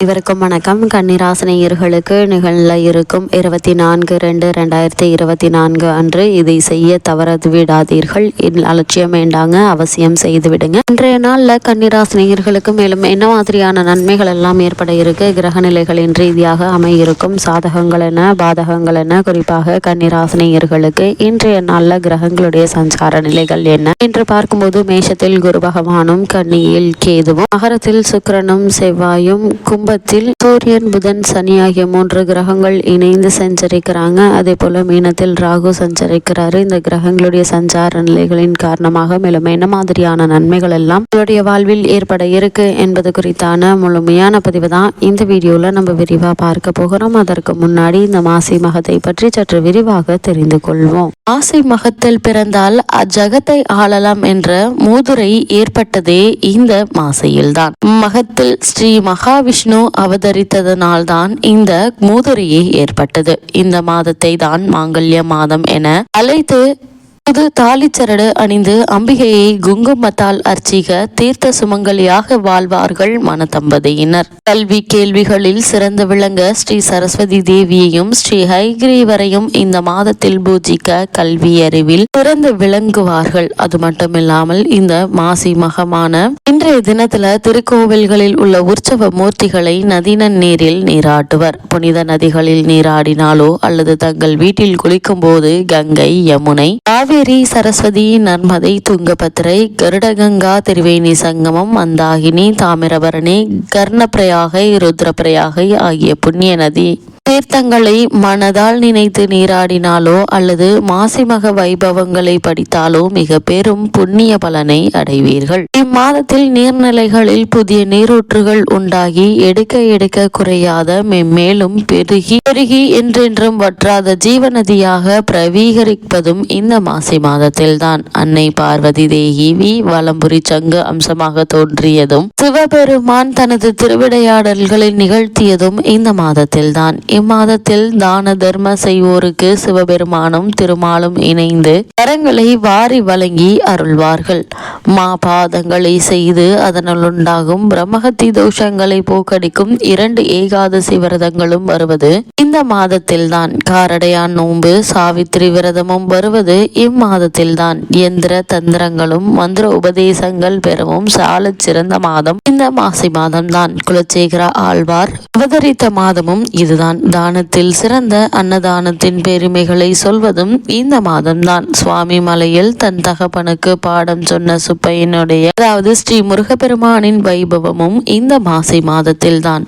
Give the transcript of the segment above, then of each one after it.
இவருக்கும் வணக்கம். கன்னிராசினியர்களுக்கு நிகழ இருக்கும் 24/2/2024 அன்று இதை செய்ய தவறது விடாதீர்கள். அலட்சியம் வேண்டாங்க, அவசியம் செய்து விடுங்க. இன்றைய நாளில் கன்னிராசினியர்களுக்கு மேலும் என்ன மாதிரியான நன்மைகள் எல்லாம் ஏற்பட இருக்கு, கிரக நிலைகளின் ரீதியாக அமையிருக்கும் சாதகங்கள் என பாதகங்கள் என, குறிப்பாக கன்னிராசினியர்களுக்கு இன்றைய நாளில் கிரகங்களுடைய சஞ்சார நிலைகள் என்ன என்று பார்க்கும்போது, மேஷத்தில் குரு பகவானும், கன்னியில் கேதுவும், மகரத்தில் சுக்கிரனும் செவ்வாயும், கும்பத்தில் சூரியன் புதன் சனி ஆகிய 3 கிரகங்கள் இணைந்து சஞ்சரிக்கிறாங்க. அதே போல மீனத்தில் ராகு சஞ்சரிக்கிறாரு. இந்த கிரகங்களுடைய சஞ்சார நிலைகளின் காரணமாக மேலும் என்ன மாதிரியான நன்மைகள் எல்லாம் உங்களுடைய வாழ்வில் ஏற்பட இருக்கு என்பது குறித்தான முழுமையான பதிவு தான் இந்த வீடியோல நம்ம விரிவா பார்க்க போகிறோம். அதற்கு முன்னாடி இந்த மாசி மகத்தை பற்றி சற்று விரிவாக தெரிந்து கொள்வோம். மாசி மகத்தில் பிறந்தால் அஜகத்தை ஆளலாம் என்ற மூதுரை ஏற்பட்டதே இந்த மாசையில்தான். மகத்தில் ஸ்ரீ மகாவிஷ்ணு அவதரித்ததனால்தான் இந்த மூதுரையே ஏற்பட்டது. இந்த மாதத்தை தான் மாங்கல்ய மாதம் என அழைத்து புது தாலிச்சரடு அணிந்து அம்பிகையை குங்குமத்தால் அர்ச்சிக தீர்த்த சுமங்கலியாக வாழ்வார்கள் மனதம்பதியினர். கல்வி கேள்விகளில் சிறந்து விளங்க ஸ்ரீ சரஸ்வதி தேவியையும் ஸ்ரீ ஹயக்ரீவரையும் இந்த மாதத்தில் பூஜிக்க கல்வி அறிவில் சிறந்து விளங்குவார்கள். அது மட்டுமில்லாமல் இந்த மாசி மகமான இன்றைய தினத்துல திருக்கோவில்களில் உள்ள உற்சவ மூர்த்திகளை நதிநன் நீரில் நீராட்டுவர். புனித நதிகளில் நீராடினாலோ அல்லது தங்கள் வீட்டில் குளிக்கும் போது கங்கை, யமுனை, காவேரி, சரஸ்வதி, நர்மதை, துங்கபத்திரை, கருடகங்கா, திரிவேணி சங்கமம், மந்தாகினி, தாமிரபரணி, கர்ணப்பிரயாகை, ருத்ரப்பிரயாகை ஆகிய புண்ணிய நதி தீர்த்தங்களை மனதால் நினைத்து நீராடினாலோ அல்லது மாசிமக வைபவங்களை படித்தாலோ மிக பெரும் புண்ணிய பலனை அடைவீர்கள். இம்மாதத்தில் நீர்நிலைகளில் புதிய நீரூற்றுகள் உண்டாகி எடுக்க எடுக்க குறையாத மென்மேலும் பெருகி என்றென்றும் வற்றாத ஜீவநதியாக பிரவீகரிப்பதும் இந்த மாசி மாதத்தில்தான். அன்னை பார்வதி தேவி வலம்புரி சங்கு அம்சமாக தோன்றியதும் சிவபெருமான் தனது திருவிளையாடல்களை நிகழ்த்தியதும் இந்த மாதத்தில்தான். இம்மாதத்தில் தான தர்ம செய்வோருக்கு சிவபெருமானும் திருமாலும் இணைந்து வரங்களை வாரி வழங்கி அருள்வார்கள். மாபாதங்களை செய்து அதனால் உண்டாகும் பிரம்மஹத்தி தோஷங்களை போக்கடிக்கும் 2 ஏகாதசி விரதங்களும் வருவது இந்த மாதத்தில்தான். காரடையான் நோன்பு, சாவித்திரி விரதமும் வருவது இம்மாதத்தில்தான். எந்திர தந்திரங்களும் மந்திர உபதேசங்கள் பெறவும் சாலச் சிறந்த மாதம் இந்த மாசி மாதம்தான். குலசேகர ஆழ்வார் அவதரித்த மாதமும் இதுதான். தானத்தில் சிறந்த அன்னதானத்தின் பெருமைகளை சொல்வதும் இந்த மாதம்தான். சுவாமி மலையில் தன் தகப்பனுக்கு பாடம் சொன்ன சுப்பையனுடைய அதாவது ஸ்ரீ முருகப்பெருமானின் வைபவமும் இந்த மாசி மாதத்தில் தான்.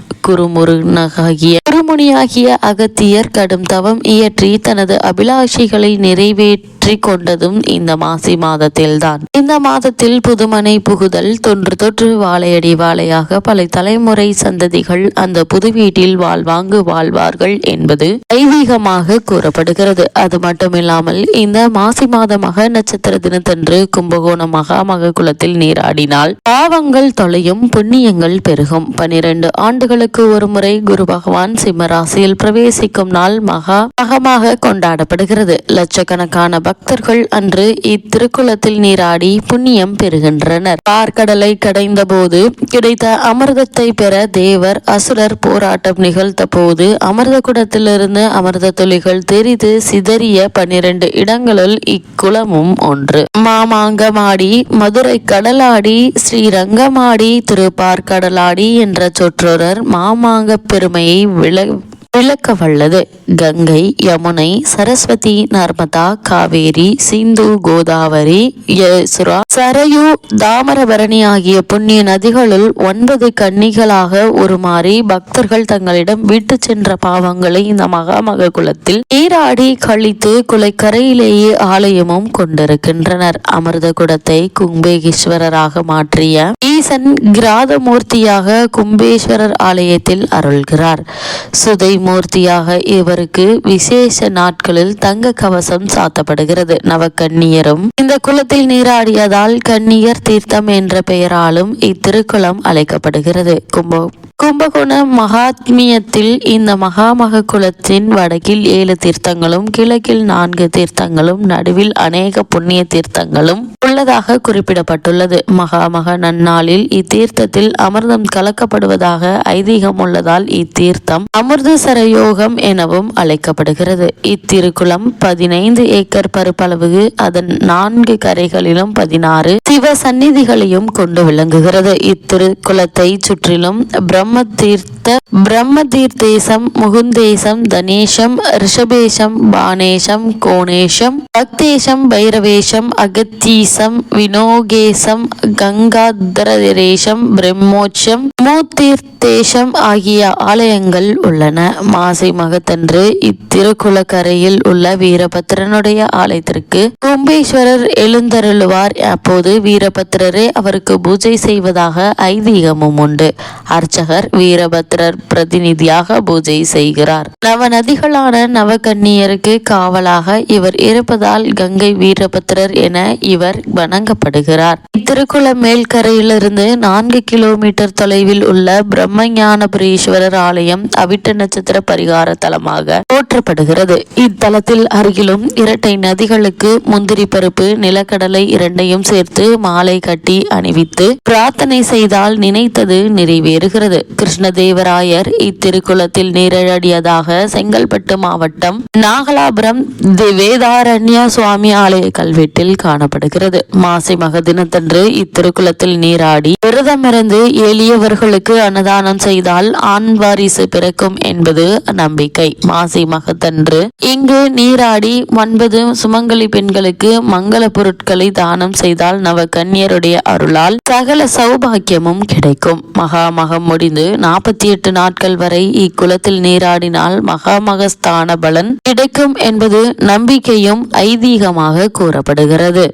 குருமுனியாகிய அகத்தியர் கடும் தவம் இயற்றி தனது அபிலாஷைகளை நிறைவேற்றி கொண்டதும் இந்த மாசி மாதத்தில்தான். இந்த மாதத்தில் புதுமனை புகுதல், தொன்று வாழையடி வாழையாக பல தலைமுறை சந்ததிகள் அந்த புது வீட்டில் வாழ்வார்கள் என்பது ஐதீகமாக கூறப்படுகிறது. அது மட்டுமில்லாமல் இந்த மாசி மாத மக நட்சத்திர தினத்தன்று கும்பகோணம் மகாமக குலத்தில் நீராடினால் பாவங்கள் தொலையும், புண்ணியங்கள் பெருகும். 12 ஆண்டுகளுக்கு ஒரு முறை குரு பகவான் சிம்ம ராசியில் பிரவேசிக்கும் நாள் மகமாக கொண்டாடப்படுகிறது. லட்சக்கணக்கான பக்தர்கள் அன்று இத்திருக்குளத்தில் நீராடி புண்ணியம் பெறுகின்றனர். பார்க்கடலை கடைந்த போது கிடைத்த அமிர்தத்தை பெற தேவர் அசுரர் போராட்டம் நிகழ்த்த போது அமிர்த குடத்திலிருந்து அமிர்த துளிகள் தெரிந்து சிதறிய 12 இடங்களுள் இக்குளமும் ஒன்று. மாமாங்கமாடி, மதுரை கடலாடி, ஸ்ரீரங்கமாடி, திருப்பார்கடலாடி என்ற சொற்றொடர் மாமாங்க பெருமையை விளக்க வல்லது. கங்கை, யமுனை, சரஸ்வதி, நர்மதா, காவேரி, சிந்து, கோதாவரி, யசுரா, சரயு, தாமிரபரணி ஆகிய புண்ணிய நதிகளுள் 9 கன்னிகளாக உருமாறி பக்தர்கள் தங்களிடம் விட்டு சென்ற பாவங்களை இந்த மகாமக குலத்தில் நீராடி கழித்து குலைக்கரையிலேயே ஆலயமும் கொண்டிருக்கின்றனர். அமிர்த குடத்தை கும்பேஸ்வரராக மாற்றிய ஈசன் கிராதமூர்த்தியாக கும்பேஸ்வரர் ஆலயத்தில் அருள்கிறார். சுதை மூர்த்தியாக இவருக்கு விசேஷ நாட்களில் தங்க கவசம் சாத்தப்படுகிறது. நவக்கன்னியரும் இந்த குளத்தில் நீராடியதால் கன்னியர் தீர்த்தம் என்ற பெயராலும் இத்திருக்குளம் அழைக்கப்படுகிறது. கும்பகோண மகாத்மியத்தில் இந்த மகாமக குலத்தின் வடக்கில் 7 தீர்த்தங்களும் கிழக்கில் 4 தீர்த்தங்களும் நடுவில் அநேக புண்ணிய தீர்த்தங்களும் உள்ளதாக குறிப்பிடப்பட்டுள்ளது. மகாமக நன்னாளில் இத்தீர்த்தத்தில் அமிர்தம் கலக்கப்படுவதாக ஐதீகம் உள்ளதால் இத்தீர்த்தம் அமிர்தசர யோகம் எனவும் அழைக்கப்படுகிறது. இத்திருக்குளம் 15 ஏக்கர் பரப்பளவு, அதன் 4 கரைகளிலும் 16 சிவ சந்நிதிகளையும் கொண்டு விளங்குகிறது. இத்திருக்குளத்தை சுற்றிலும் பிரம்மதீர்த்தேசம், முகுந்தேசம், தனேசம், ரிஷபேசம், பானேசம், கோணேசம், பக்தேசம், பைரவேசம், அகத்தீசம், வினோகேசம், கங்காதரேசம், பிரம்மோட்சம், மூத்தீர்த்தேசம் ஆகிய ஆலயங்கள் உள்ளன. மாசி மகத்தன்று இத்திருக்குளக்கரையில் உள்ள வீரபத்திரனுடைய ஆலயத்திற்கு கும்பேஸ்வரர் எழுந்தருளுவார். அப்போது வீரபத்திரரே அவருக்கு பூஜை செய்வதாக ஐதீகமும் உண்டு. அர்ச்சகர் வீரபத்திரர் பிரதிநிதியாக பூஜை செய்கிறார். நவநதிகளான நவகன்னியருக்கு காவலாக இவர் இருப்பதால் கங்கை வீரபத்திரர் என இவர் வணங்கப்படுகிறார். இத்திருக்குள மேல்கரையிலிருந்து 4 கிலோமீட்டர் தொலைவில் உள்ள பிரம்மஞானபுரீஸ்வரர் ஆலயம் அவிட்ட நட்சத்திர பரிகார தலமாக போற்றப்படுகிறது. இத்தலத்தில் அருகிலும் இரட்டை நதிகளுக்கு முந்திரி பருப்பு, நிலக்கடலை இரண்டையும் சேர்த்து மாலை கட்டி அணிவித்து பிரார்த்தனை செய்தால் நினைத்தது நிறைவேறுகிறது. கிருஷ்ணதேவராயர் இத்திருக்குளத்தில் நீராடியதாக செங்கல்பட்டு மாவட்டம் நாகலாபுரம் வேதாரண்ய சுவாமி ஆலய கல்வெட்டில் காணப்படுகிறது. மாசி மக தினத்தன்று இத்திருக்குளத்தில் நீராடி விரதமிருந்து எளியவர்களுக்கு அன்னதானம் செய்தால் ஆண் வாரிசு பிறக்கும் என்பது நம்பிக்கை. மாசி மகத்தன்று இங்கு நீராடி 9 சுமங்கலி பெண்களுக்கு மங்கள பொருட்களை தானம் செய்தால் நவ கன்னியருடைய அருளால் சகல சௌபாக்கியமும் கிடைக்கும். மகாமகம் முடிந்து 48 நாட்கள் வரை இக்குளத்தில் நீராடினால் மகாமகஸ்தான பலன் கிடைக்கும் என்பது நம்பிக்கையும் ஐதீகமாக கூறப்படுகிறது.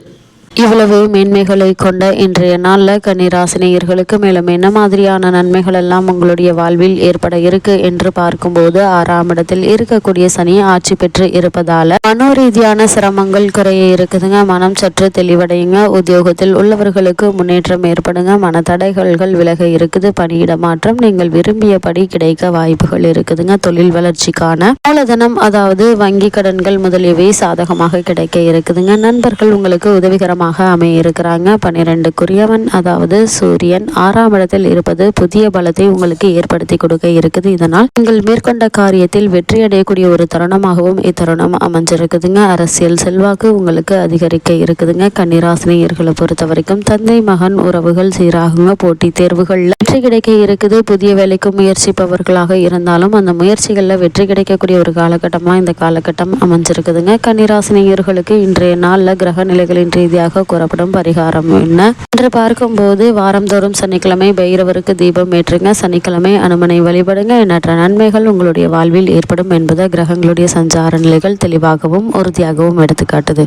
இவ்வளவு மேன்மைகளை கொண்ட இன்றைய நாளில் கன்னிராசினியர்களுக்கு மேலும் என்ன மாதிரியான நன்மைகள் எல்லாம் உங்களுடைய வாழ்வில் ஏற்பட இருக்கு என்று பார்க்கும்போது 6ஆம் இடத்தில் இருக்கக்கூடிய சனி ஆட்சி பெற்று இருப்பதால மனோரீதியான சிரமங்கள் குறைய இருக்குதுங்க. மனம் சற்று தெளிவடையுங்க. உத்தியோகத்தில் உள்ளவர்களுக்கு முன்னேற்றம் ஏற்படுங்க. மனத்தடைகள் விலக இருக்குது. பணியிட மாற்றம் நீங்கள் விரும்பியபடி கிடைக்க வாய்ப்புகள் இருக்குதுங்க. தொழில் வளர்ச்சிக்கான மூலதனம், அதாவது வங்கி கடன்கள் முதலியவை சாதகமாக கிடைக்க இருக்குதுங்க. நண்பர்கள் உங்களுக்கு உதவிகரமாக அமைய இருக்கிறாங்க. 12க்குரியவன் அதாவது சூரியன் 6ஆம் இடத்தில் இருப்பது புதிய பலத்தை உங்களுக்கு ஏற்படுத்தி கொடுக்க இருக்குது. இதனால் நீங்கள் மேற்கொண்ட காரியத்தில் வெற்றி அடையக்கூடிய ஒரு தருணமாகவும் இத்தருணம் அமைஞ்சிருக்குதுங்க. அரசியல் செல்வாக்கு உங்களுக்கு அதிகரிக்க இருக்குதுங்க. கன்னிராசினியர்களை பொறுத்த வரைக்கும் தந்தை மகன் உறவுகள் சீராகுங்க. போட்டித் தேர்வுகள்ல வெற்றி கிடைக்க இருக்குது. புதிய வேலைக்கு முயற்சிப்பவர்களாக இருந்தாலும் அந்த முயற்சிகள்ல வெற்றி கிடைக்கக்கூடிய ஒரு காலகட்டமா இந்த காலகட்டம் அமைஞ்சிருக்குதுங்க. கன்னிராசினியர்களுக்கு இன்றைய நாள்ல கிரக நிலைகளின் ரீதியாக கூறப்படும் பரிகாரம் என்ன என்று பார்க்கும்போது வாரந்தோறும் சனிக்கிழமை பைரவருக்கு தீபம் ஏற்றுங்க. சனிக்கிழமை அனுமனை வழிபடுங்க. எண்ணற்ற நன்மைகள் உங்களுடைய வாழ்வில் ஏற்படும் என்பதை கிரகங்களுடைய சஞ்சார நிலைகள் தெளிவாகவும் உறுதியாகவும் எடுத்துக்காட்டுது.